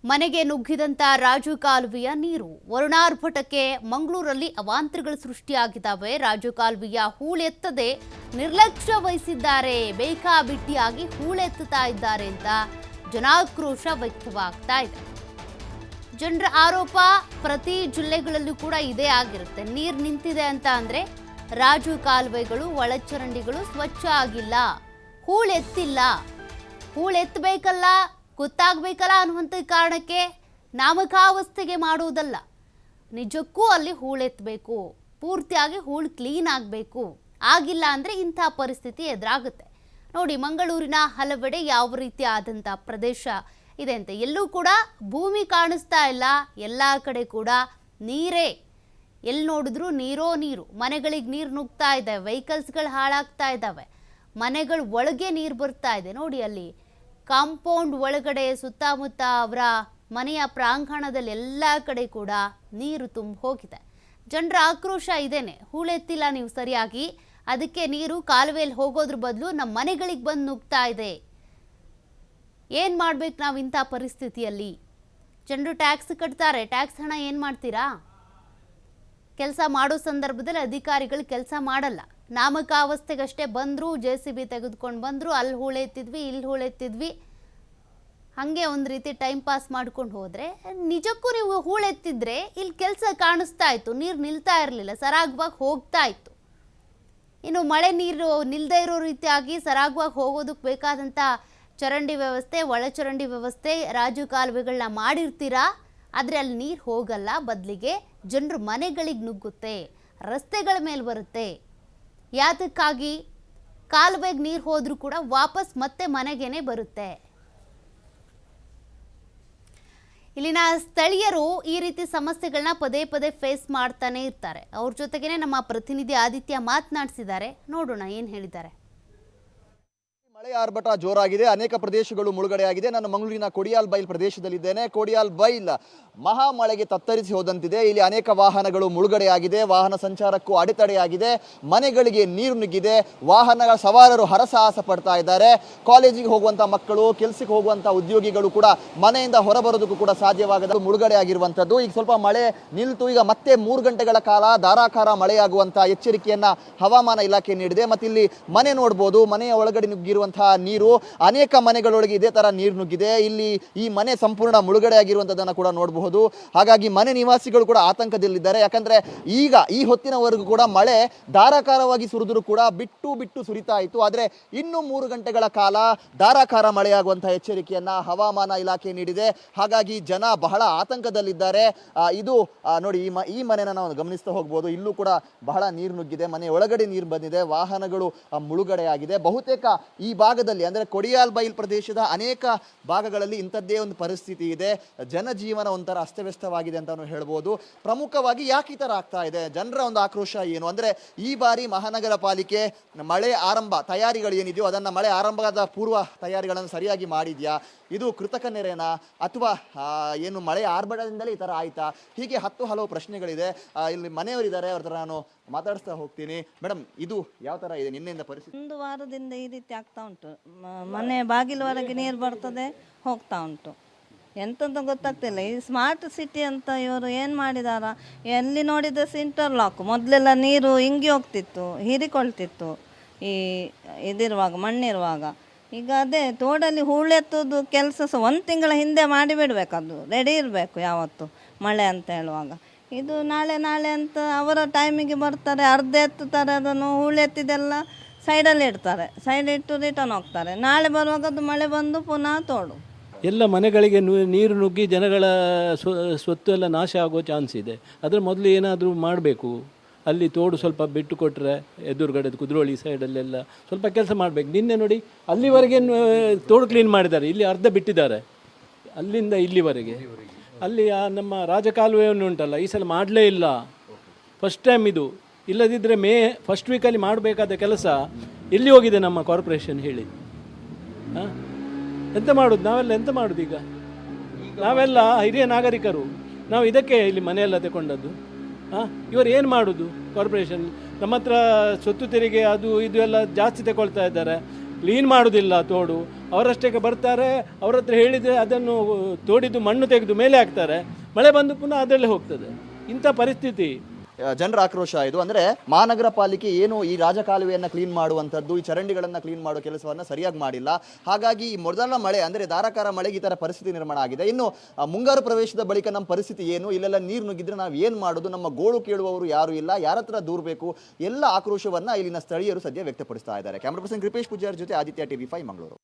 ಮನೆಗೆ ನುಗ್ಗಿದಂತ ರಾಜು ಕಾಲುವೆಯ ನೀರು ವರುಣಾರ್ಭಟಕ್ಕೆ ಮಂಗಳೂರಲ್ಲಿ ಅವಾಂತರಗಳು ಸೃಷ್ಟಿಯಾಗಿದ್ದಾವೆ. ರಾಜು ಕಾಲುವೆಯ ಹೂಳೆತ್ತದೆ ನಿರ್ಲಕ್ಷ್ಯ ವಹಿಸಿದ್ದಾರೆ, ಬೇಕಾಬಿಟ್ಟಿಯಾಗಿ ಹೂಳೆತ್ತುತ್ತಾ ಇದ್ದಾರೆ ಅಂತ ಜನಾಕ್ರೋಶ ವ್ಯಕ್ತವಾಗ್ತಾ ಇದೆ. ಜನರ ಆರೋಪ ಪ್ರತಿ ಜಿಲ್ಲೆಗಳಲ್ಲೂ ಕೂಡ ಇದೇ ಆಗಿರುತ್ತೆ. ನೀರು ನಿಂತಿದೆ ಅಂತ ಅಂದ್ರೆ ರಾಜು ಕಾಲುವೆಗಳು ಒಳಚರಂಡಿಗಳು ಸ್ವಚ್ಛ ಆಗಿಲ್ಲ, ಹೂಳೆತ್ತಿಲ್ಲ, ಹೂಳೆತ್ತಬೇಕಲ್ಲ, ಗೊತ್ತಾಗಬೇಕಲ್ಲ ಅನ್ನುವಂಥ ಕಾರಣಕ್ಕೆ ನಾಮಕಾವಸ್ಥೆಗೆ ಮಾಡುವುದಲ್ಲ, ನಿಜಕ್ಕೂ ಅಲ್ಲಿ ಹೂಳೆತ್ತಬೇಕು, ಪೂರ್ತಿಯಾಗಿ ಹೂಳು ಕ್ಲೀನ್ ಆಗಬೇಕು. ಆಗಿಲ್ಲ ಅಂದರೆ ಇಂಥ ಪರಿಸ್ಥಿತಿ ಎದುರಾಗುತ್ತೆ. ನೋಡಿ, ಮಂಗಳೂರಿನ ಹಲವೆಡೆ ಯಾವ ರೀತಿ ಆದಂಥ ಪ್ರದೇಶ ಇದೆ ಅಂತ. ಎಲ್ಲೂ ಕೂಡ ಭೂಮಿ ಕಾಣಿಸ್ತಾ ಇಲ್ಲ, ಎಲ್ಲ ಕಡೆ ಕೂಡ ನೀರೇ, ಎಲ್ಲಿ ನೋಡಿದ್ರು ನೀರೋ ನೀರು. ಮನೆಗಳಿಗೆ ನೀರು ನುಗ್ತಾ ಇದೆ, ವೆಹಿಕಲ್ಸ್ಗಳು ಹಾಳಾಗ್ತಾ ಇದ್ದಾವೆ, ಮನೆಗಳ ಒಳಗೆ ನೀರು ಬರ್ತಾ ಇದೆ. ನೋಡಿ, ಅಲ್ಲಿ ಕಾಂಪೌಂಡ್ ಒಳಗಡೆ ಸುತ್ತಮುತ್ತ ಅವರ ಮನೆಯ ಪ್ರಾಂಗಣದಲ್ಲಿ ಎಲ್ಲ ಕಡೆ ಕೂಡ ನೀರು ತುಂಬ ಹೋಗಿದೆ. ಜನರ ಆಕ್ರೋಶ ಇದೇನೆ, ಹೂಳೆತ್ತಿಲ್ಲ ನೀವು ಸರಿಯಾಗಿ, ಅದಕ್ಕೆ ನೀರು ಕಾಲುವೆಯಲ್ಲಿ ಹೋಗೋದ್ರ ಬದಲು ನಮ್ಮ ಮನೆಗಳಿಗೆ ಬಂದು ನುಗ್ತಾ ಇದೆ. ಏನು ಮಾಡ್ಬೇಕು ನಾವು ಇಂಥ ಪರಿಸ್ಥಿತಿಯಲ್ಲಿ? ಜನರು ಟ್ಯಾಕ್ಸ್ ಕಟ್ತಾರೆ, ಟ್ಯಾಕ್ಸ್ ಹಣ ಏನು ಮಾಡ್ತೀರಾ? ಕೆಲಸ ಮಾಡೋ ಸಂದರ್ಭದಲ್ಲಿ ಅಧಿಕಾರಿಗಳು ಕೆಲಸ ಮಾಡಲ್ಲ, ನಾಮಕಾವಸ್ಥೆಗಷ್ಟೇ ಬಂದರು, JCB ತೆಗೆದುಕೊಂಡು ಬಂದರು, ಅಲ್ಲಿ ಹೂಳೆತ್ತಿದ್ವಿ, ಇಲ್ಲಿ ಹೂಳೆತ್ತಿದ್ವಿ, ಹಾಗೆ ಒಂದು ರೀತಿ ಟೈಮ್ ಪಾಸ್ ಮಾಡ್ಕೊಂಡು ಹೋದರೆ, ನಿಜಕ್ಕೂ ನೀವು ಹೂಳೆತ್ತಿದ್ರೆ ಇಲ್ಲಿ ಕೆಲಸ ಕಾಣಿಸ್ತಾ ಇತ್ತು, ನೀರು ನಿಲ್ತಾ ಇರಲಿಲ್ಲ, ಸರಾಗವಾಗಿ ಹೋಗ್ತಾ ಇತ್ತು. ಇನ್ನು ಮಳೆ ನೀರು ನಿಲ್ಲದೇ ಇರೋ ರೀತಿಯಾಗಿ ಸರಾಗವಾಗಿ ಹೋಗೋದಕ್ಕೆ ಬೇಕಾದಂಥ ಚರಂಡಿ ವ್ಯವಸ್ಥೆ, ಒಳಚರಂಡಿ ವ್ಯವಸ್ಥೆ, ರಾಜು ಕಾಲುವೆಗಳನ್ನ ಮಾಡಿರ್ತೀರಾ, ಆದರೆ ಅಲ್ಲಿ ನೀರು ಹೋಗಲ್ಲ, ಬದಲಿಗೆ ಜನರು ಮನೆಗಳಿಗೆ ನುಗ್ಗುತ್ತೆ, ರಸ್ತೆಗಳ ಮೇಲೆ ಬರುತ್ತೆ. ಯಾತಕ್ಕಾಗಿ? ಕಾಲುವೆಗೆ ನೀರು ಹೋದ್ರೂ ಕೂಡ ವಾಪಸ್ ಮತ್ತೆ ಮನೆಗೇನೆ ಬರುತ್ತೆ. ಇಲ್ಲಿನ ಸ್ಥಳೀಯರು ಈ ರೀತಿ ಸಮಸ್ಯೆಗಳನ್ನ ಪದೇ ಪದೇ ಫೇಸ್ ಮಾಡ್ತಾನೆ ಇರ್ತಾರೆ. ಅವ್ರ ಜೊತೆಗೇನೆ ನಮ್ಮ ಪ್ರತಿನಿಧಿ ಆದಿತ್ಯ ಮಾತನಾಡಿಸಿದ್ದಾರೆ, ನೋಡೋಣ ಏನು ಹೇಳಿದ್ದಾರೆ. ಮಳೆ ಆರ್ಭಟ ಜೋರಾಗಿದೆ, ಅನೇಕ ಪ್ರದೇಶಗಳು ಮುಳುಗಡೆಯಾಗಿದೆ. ನಾನು ಮಂಗಳೂರಿನ ಕೊಡಿಯಾಲ್ ಬೈಲ್ ಪ್ರದೇಶದಲ್ಲಿದ್ದೇನೆ. ಕೊಡಿಯಾಲ್ ಬೈಲ್ ಮಹಾ ಮಳೆಗೆ ತತ್ತರಿಸಿ ಹೋದಂತಿದೆ. ಇಲ್ಲಿ ಅನೇಕ ವಾಹನಗಳು ಮುಳುಗಡೆಯಾಗಿದೆ, ವಾಹನ ಸಂಚಾರಕ್ಕೂ ಅಡೆತಡೆಯಾಗಿದೆ, ಮನೆಗಳಿಗೆ ನೀರು ನುಗ್ಗಿದೆ, ವಾಹನಗಳ ಸವಾರರು ಹರಸಾಹಸ ಪಡ್ತಾ ಇದ್ದಾರೆ. ಕಾಲೇಜಿಗೆ ಹೋಗುವಂಥ ಮಕ್ಕಳು, ಕೆಲಸಕ್ಕೆ ಹೋಗುವಂಥ ಉದ್ಯೋಗಿಗಳು ಕೂಡ ಮನೆಯಿಂದ ಹೊರಬರೋದಕ್ಕೂ ಕೂಡ ಸಾಧ್ಯವಾಗದ ಮುಳುಗಡೆ ಆಗಿರುವಂಥದ್ದು. ಈಗ ಸ್ವಲ್ಪ ಮಳೆ ನಿಲ್ತು, ಈಗ ಮತ್ತೆ 3 ಗಂಟೆಗಳ ಕಾಲ ಧಾರಾಕಾರ ಮಳೆಯಾಗುವಂಥ ಎಚ್ಚರಿಕೆಯನ್ನ ಹವಾಮಾನ ಇಲಾಖೆ ನೀಡಿದೆ. ಮತ್ತು ಇಲ್ಲಿ ಮನೆ ನೋಡ್ಬೋದು, ಮನೆಯ ಒಳಗಡೆ ನುಗ್ಗಿರುವಂತಹ ನೀರು, ಅನೇಕ ಮನೆಗಳೊಳಗೆ ಇದೇ ತರ ನೀರು ನುಗ್ಗಿದೆ. ಇಲ್ಲಿ ಈ ಮನೆ ಸಂಪೂರ್ಣ ಮುಳುಗಡೆ ಆಗಿರುವಂತದನ್ನ ಕೂಡ ನೋಡಬಹುದು. ಹಾಗಾಗಿ ಮನೆ ನಿವಾಸಿಗಳು ಕೂಡ ಆತಂಕದಲ್ಲಿದ್ದಾರೆ. ಯಾಕಂದ್ರೆ ಈಗ ಈ ಹೊತ್ತಿನವರೆಗೂ ಕೂಡ ಮಳೆ ಧಾರಾಕಾರವಾಗಿ ಸುರಿದ್ರು ಕೂಡ ಬಿಟ್ಟು ಬಿಟ್ಟು ಸುರಿತಾ ಇತ್ತು. ಆದ್ರೆ ಇನ್ನು 3 ಗಂಟೆಗಳ ಕಾಲ ಧಾರಾಕಾರ ಮಳೆಯಾಗುವಂತಹ ಎಚ್ಚರಿಕೆಯನ್ನ ಹವಾಮಾನ ಇಲಾಖೆ ನೀಡಿದೆ. ಹಾಗಾಗಿ ಜನ ಬಹಳ ಆತಂಕದಲ್ಲಿದ್ದಾರೆ. ಇದು ನೋಡಿ, ಈ ಮನೆನ ನಾವು ಗಮನಿಸ್ತಾ ಹೋಗ್ಬೋದು. ಇಲ್ಲೂ ಕೂಡ ಬಹಳ ನೀರು ನುಗ್ಗಿದೆ, ಮನೆ ಒಳಗಡೆ ನೀರು ಬಂದಿದೆ, ವಾಹನಗಳು ಮುಳುಗಡೆ ಆಗಿದೆ. ಬಹುತೇಕ ಈ ಭಾಗದಲ್ಲಿ ಅಂದ್ರೆ ಕೊಡಿಯಾಲ್ ಬೈಲ್ ಪ್ರದೇಶದ ಅನೇಕ ಭಾಗಗಳಲ್ಲಿ ಇಂಥದ್ದೇ ಒಂದು ಪರಿಸ್ಥಿತಿ ಇದೆ. ಜನಜೀವನ ಒಂಥರ ಅಸ್ತವ್ಯಸ್ತವಾಗಿದೆ ಅಂತಾನು ಹೇಳ್ಬೋದು. ಪ್ರಮುಖವಾಗಿ ಯಾಕೆ ಈ ತರ ಆಗ್ತಾ ಇದೆ, ಜನರ ಒಂದು ಆಕ್ರೋಶ ಏನು ಅಂದ್ರೆ, ಈ ಬಾರಿ ಮಹಾನಗರ ಪಾಲಿಕೆ ಮಳೆ ಆರಂಭ ತಯಾರಿಗಳು ಏನಿದೆಯೋ ಅದನ್ನ ಮಳೆ ಆರಂಭದ ಪೂರ್ವ ತಯಾರಿಗಳನ್ನು ಸರಿಯಾಗಿ ಮಾಡಿದ್ಯಾ, ಇದು ಕೃತಕ ನೆರೆನಾ, ಅಥವಾ ಏನು ಮಳೆ ಆರ್ಭಟದಿಂದಲೇ ಈ ತರ ಆಯ್ತಾ, ಹೀಗೆ ಹಲವು ಪ್ರಶ್ನೆಗಳಿದೆ. ಇಲ್ಲಿ ಮನೆಯವರಿದ್ದಾರೆ, ಅವ್ರ ತರ ನಾನು ಮಾತಾಡಿಸ್ತಾ ಹೋಗ್ತೀನಿ. ಮೇಡಮ್, ಇದು ಯಾವ ತರ ಇದೆ ನಿನ್ನೆಯಿಂದ ಪರಿಸ್ಥಿತಿ? 1 ವಾರದಿಂದ ಈ ರೀತಿ ಆಗ್ತಾ ಉಂಟು. ಮನೆ ಬಾಗಿಲವರೆಗೆ ನೀರು ಬರ್ತದೆ, ಹೋಗ್ತಾ ಉಂಟು. ಎಂತಂತ ಗೊತ್ತಾಗ್ತಿಲ್ಲ. ಈ ಸ್ಮಾರ್ಟ್ ಸಿಟಿ ಅಂತ ಇವರು ಏನು ಮಾಡಿದಾರ, ಎಲ್ಲಿ ನೋಡಿದ್ರೆ ಇಂಟರ್ಲಾಕ್. ಮೊದಲೆಲ್ಲ ನೀರು ಹಿಂಗಿ ಹೋಗ್ತಿತ್ತು, ಹೀರಿಕೊಳ್ತಿತ್ತು ಈ ಇದಿರುವಾಗ, ಮಣ್ಣಿರುವಾಗ. ಈಗ ಅದೇ ತೋಡಲ್ಲಿ ಹೂಳೆತ್ತೋದು ಕೆಲಸ 1 ತಿಂಗಳ ಹಿಂದೆ ಮಾಡಿಬಿಡ್ಬೇಕು, ಅದು ರೆಡಿ ಇರಬೇಕು ಯಾವತ್ತು ಮಳೆ ಅಂತ ಹೇಳುವಾಗ. ಇದು ನಾಳೆ ಅಂತ ಅವರ ಟೈಮಿಗೆ ಬರ್ತಾರೆ, ಅರ್ಧ ಎತ್ತುತ್ತಾರೆ, ಅದನ್ನು ಹೂಳೆತ್ತಿದೆಲ್ಲ ಸೈಡಲ್ಲಿ ಇಡ್ತಾರೆ, ಸೈಡ್ ಇಟ್ಟು ರಿಟರ್ನ್ ಹೋಗ್ತಾರೆ. ನಾಳೆ ಬರುವಾಗ ಅದು ಮಳೆ ಬಂದು ಪುನಃ ತೋಡು ಎಲ್ಲ ಮನೆಗಳಿಗೆ ನೀರು ನುಗ್ಗಿ ಜನಗಳ ಸ್ವತ್ತು ಎಲ್ಲ ನಾಶ ಆಗೋ ಚಾನ್ಸ್ ಇದೆ. ಅದರ ಮೊದಲು ಏನಾದರೂ ಮಾಡಬೇಕು. ಅಲ್ಲಿ ತೋಡು ಸ್ವಲ್ಪ ಬಿಟ್ಟು ಕೊಟ್ಟರೆ, ಎದುರುಗಡೆ ಕುದ್ರೋಳಿ ಸೈಡಲ್ಲೆಲ್ಲ ಸ್ವಲ್ಪ ಕೆಲಸ ಮಾಡಬೇಕು. ನಿನ್ನೆ ನೋಡಿ, ಅಲ್ಲಿವರೆಗೆ ತೋಡು ಕ್ಲೀನ್ ಮಾಡಿದ್ದಾರೆ, ಇಲ್ಲಿ ಅರ್ಧ ಬಿಟ್ಟಿದ್ದಾರೆ, ಅಲ್ಲಿಂದ ಇಲ್ಲಿವರೆಗೆ. ಅಲ್ಲಿ ನಮ್ಮ ರಾಜಕಾಲುವೆಯನ್ನು ಉಂಟಲ್ಲ, ಈ ಸಲ ಮಾಡಲೇ ಇಲ್ಲ, ಫಸ್ಟ್ ಟೈಮ್ ಇದು. ಇಲ್ಲದಿದ್ದರೆ ಫಸ್ಟ್ ವೀಕಲ್ಲಿ ಮಾಡಬೇಕಾದ ಕೆಲಸ ಎಲ್ಲಿ ಹೋಗಿದೆ ನಮ್ಮ ಕಾರ್ಪೊರೇಷನ್ ಹೇಳಿ? ಎಂತ ಮಾಡೋದು, ನಾವೆಲ್ಲ ಎಂತ ಮಾಡೋದು? ಈಗ ನಾವೆಲ್ಲ ಹಿರಿಯ ನಾಗರಿಕರು, ನಾವು ಇದಕ್ಕೆ ಇಲ್ಲಿ ಮನೆಯೆಲ್ಲ ತಗೊಂಡದ್ದು. ಇವರು ಏನು ಮಾಡೋದು? ಕಾರ್ಪೊರೇಷನ್ ನಮ್ಮ ಹತ್ರ ಸ್ವತ್ತು ತೆರಿಗೆ ಅದು ಇದು ಎಲ್ಲ ಜಾಸ್ತಿ ತಗೊಳ್ತಾ ಇದ್ದಾರೆ, ಕ್ಲೀನ್ ಮಾಡೋದಿಲ್ಲ ತೋಡು. ಅವರಷ್ಟಕ್ಕೆ ಬರ್ತಾರೆ, ಅವ್ರ ಹತ್ರ ಹೇಳಿದರೆ ಅದನ್ನು ತೋಡಿದ್ದು ಮಣ್ಣು ತೆಗೆದು ಮೇಲೆ ಹಾಕ್ತಾರೆ, ಮಳೆ ಬಂದು ಪುನಃ ಅದರಲ್ಲೇ ಹೋಗ್ತದೆ. ಇಂಥ ಪರಿಸ್ಥಿತಿ. ಜನರ ಆಕ್ರೋಶ ಇದು. ಅಂದ್ರೆ ಮಹಾನಗರ ಪಾಲಿಕೆ ಏನು ಈ ರಾಜಕಾಲುವೆಯನ್ನ ಕ್ಲೀನ್ ಮಾಡುವಂಥದ್ದು, ಈ ಚರಂಡಿಗಳನ್ನ ಕ್ಲೀನ್ ಮಾಡೋ ಕೆಲಸವನ್ನ ಸರಿಯಾಗಿ ಮಾಡಿಲ್ಲ. ಹಾಗಾಗಿ ಈ ಮೊದಲ ಮಳೆ ಅಂದ್ರೆ ಧಾರಾಕಾರ ಮಳೆಗೆ ಈ ತರ ಪರಿಸ್ಥಿತಿ ನಿರ್ಮಾಣ ಆಗಿದೆ. ಇನ್ನು ಮುಂಗಾರು ಪ್ರವೇಶದ ಬಳಿಕ ನಮ್ಮ ಪರಿಸ್ಥಿತಿ ಏನು, ಇಲ್ಲೆಲ್ಲ ನೀರು ನುಗ್ಗಿದ್ರೆ ನಾವು ಏನ್ ಮಾಡೋದು, ನಮ್ಮ ಗೋಳು ಕೇಳುವವರು ಯಾರು ಇಲ್ಲ, ಯಾರ ಹತ್ರ ದೂರಬೇಕು, ಎಲ್ಲ ಆಕ್ರೋಶವನ್ನ ಇಲ್ಲಿನ ಸ್ಥಳೀಯರು ಸದ್ಯ ವ್ಯಕ್ತಪಡಿಸ್ತಾ ಇದ್ದಾರೆ. ಕ್ಯಾಮರಾ ಪರ್ಸನ್ ಕೃಪೇಶ್ ಪೂಜಾರಿ ಜೊತೆ ಆದಿತ್ಯ TV5 ಮಂಗಳೂರು.